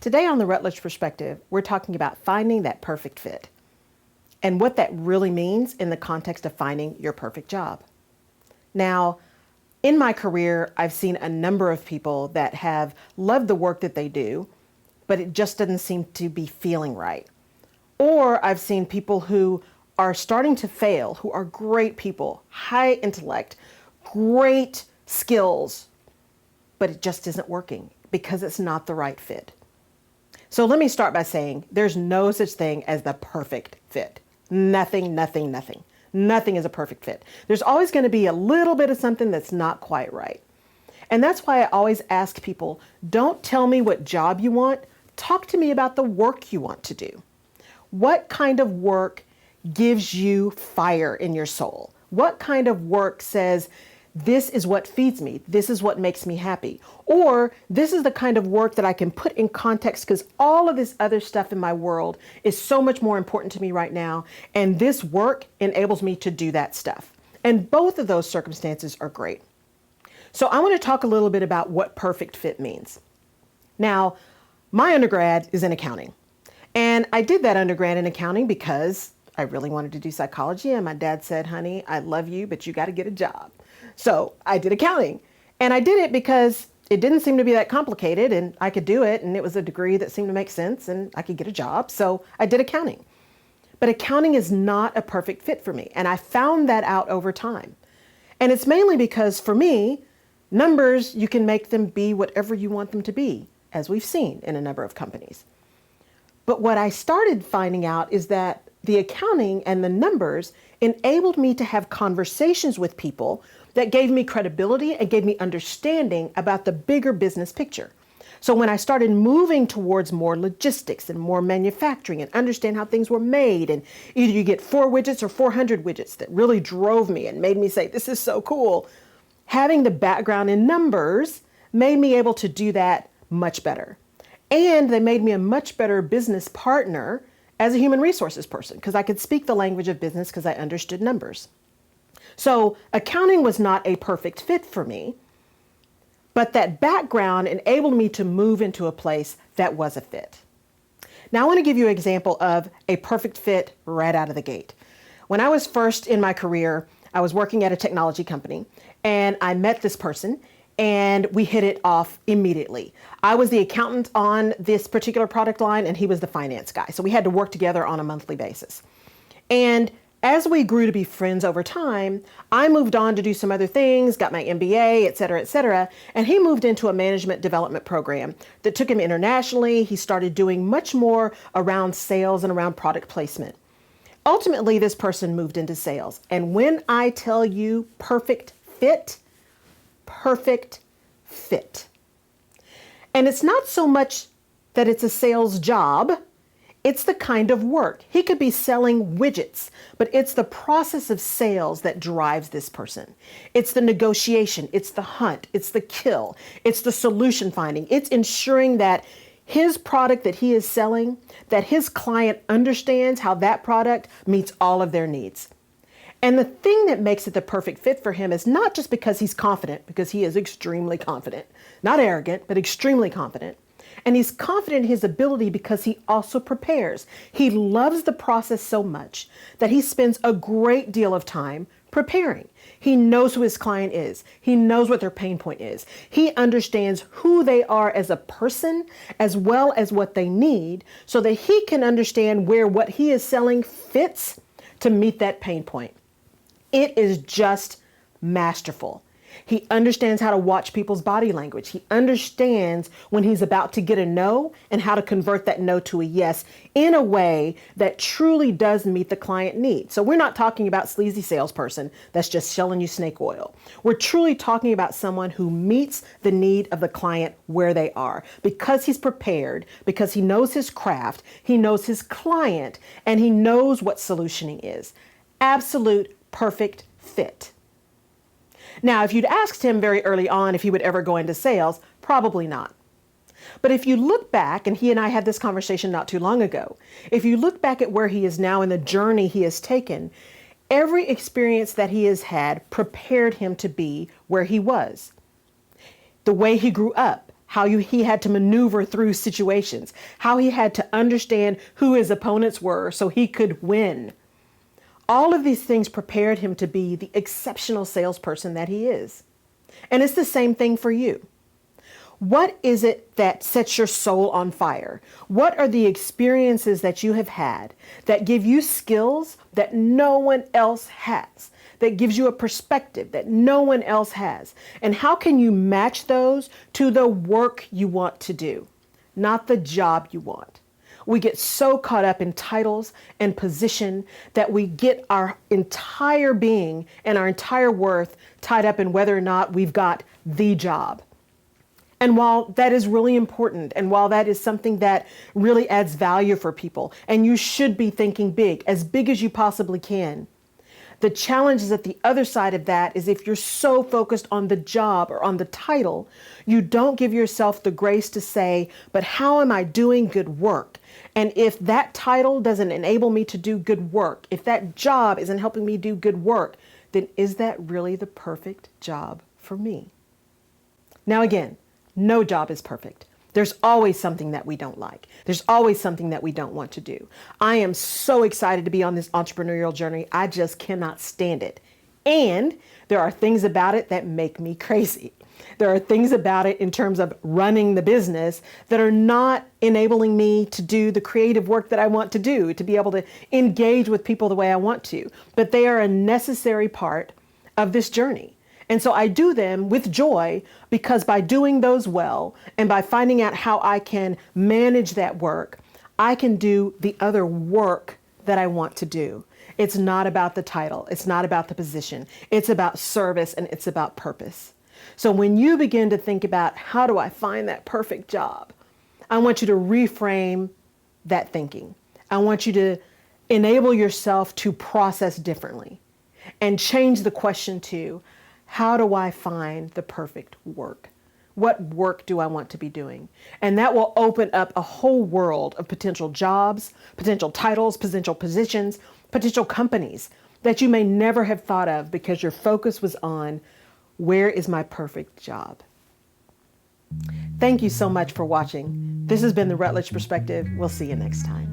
Today on the Rutledge Perspective, we're talking about finding that perfect fit and what that really means in the context of finding your perfect job. Now, in my career, I've seen a number of people that have loved the work that they do, but it just doesn't seem to be feeling right. Or I've seen people who are starting to fail, who are great people, high intellect, great skills, but it just isn't working because it's not the right fit. So let me start by saying there's no such thing as the perfect fit. Nothing. Nothing is a perfect fit. There's always going to be a little bit of something that's not quite right. And that's why I always ask people, don't tell me what job you want. Talk to me about the work you want to do. What kind of work gives you fire in your soul? What kind of work says, this is what feeds me. This is what makes me happy. Or this is the kind of work that I can put in context because all of this other stuff in my world is so much more important to me right now. And this work enables me to do that stuff. And both of those circumstances are great. So I want to talk a little bit about what perfect fit means. Now, my undergrad is in accounting. And I did that undergrad in accounting because I really wanted to do psychology. And my dad said, honey, I love you, but you got to get a job. So I did accounting, and I did it because it didn't seem to be that complicated and I could do it. And it was a degree that seemed to make sense and I could get a job. So I did accounting, but accounting is not a perfect fit for me. And I found that out over time. And it's mainly because for me, numbers, you can make them be whatever you want them to be, as we've seen in a number of companies. But what I started finding out is that the accounting and the numbers enabled me to have conversations with people that gave me credibility and gave me understanding about the bigger business picture. So when I started moving towards more logistics and more manufacturing and understand how things were made, and either you get 4 widgets or 400 widgets, that really drove me and made me say, this is so cool. Having the background in numbers made me able to do that much better. And they made me a much better business partner as a human resources person because I could speak the language of business because I understood numbers. So accounting was not a perfect fit for me, but that background enabled me to move into a place that was a fit. Now I want to give you an example of a perfect fit right out of the gate. When I was first in my career, I was working at a technology company and I met this person and we hit it off immediately. I was the accountant on this particular product line and he was the finance guy. So we had to work together on a monthly basis. And as we grew to be friends over time, I moved on to do some other things, got my MBA, et cetera, and he moved into a management development program that took him internationally. He started doing much more around sales and around product placement. Ultimately, this person moved into sales. And when I tell you perfect fit. And it's not so much that it's a sales job. It's the kind of work. He could be selling widgets, but it's the process of sales that drives this person. It's the negotiation, it's the hunt, it's the kill, it's the solution finding. It's ensuring that his product that he is selling, that his client understands how that product meets all of their needs. And the thing that makes it the perfect fit for him is not just because he's confident, because he is extremely confident, not arrogant, but extremely confident. And he's confident in his ability because he also prepares. He loves the process so much that he spends a great deal of time preparing. He knows who his client is. He knows what their pain point is. He understands who they are as a person as well as what they need so that he can understand where what he is selling fits to meet that pain point. It is just masterful. He understands how to watch people's body language. He understands when he's about to get a no and how to convert that no to a yes in a way that truly does meet the client need. So we're not talking about sleazy salesperson that's just selling you snake oil. We're truly talking about someone who meets the need of the client where they are because he's prepared, because he knows his craft, he knows his client, and he knows what solutioning is. Absolute perfect fit. Now, if you'd asked him very early on if he would ever go into sales, probably not. But if you look back, and he and I had this conversation not too long ago, if you look back at where he is now and the journey he has taken, every experience that he has had prepared him to be where he was. The way he grew up, how he had to maneuver through situations, how he had to understand who his opponents were so he could win. All of these things prepared him to be the exceptional salesperson that he is. And it's the same thing for you. What is it that sets your soul on fire? What are the experiences that you have had that give you skills that no one else has, that gives you a perspective that no one else has? And how can you match those to the work you want to do, not the job you want? We get so caught up in titles and position that we get our entire being and our entire worth tied up in whether or not we've got the job. And while that is really important, and while that is something that really adds value for people, and you should be thinking big as you possibly can, the challenge is at the other side of that is if you're so focused on the job or on the title, you don't give yourself the grace to say, but how am I doing good work? And if that title doesn't enable me to do good work, if that job isn't helping me do good work, then is that really the perfect job for me? Now again, no job is perfect. There's always something that we don't like. There's always something that we don't want to do. I am so excited to be on this entrepreneurial journey. I just cannot stand it. And there are things about it that make me crazy. There are things about it in terms of running the business that are not enabling me to do the creative work that I want to do, to be able to engage with people the way I want to. But they are a necessary part of this journey. And so I do them with joy because by doing those well and by finding out how I can manage that work, I can do the other work that I want to do. It's not about the title. It's not about the position. It's about service and it's about purpose. So when you begin to think about how do I find that perfect job, I want you to reframe that thinking. I want you to enable yourself to process differently and change the question to, how do I find the perfect work? What work do I want to be doing? And that will open up a whole world of potential jobs, potential titles, potential positions, potential companies that you may never have thought of because your focus was on where is my perfect job? Thank you so much for watching. This has been The Rutledge Perspective. We'll see you next time.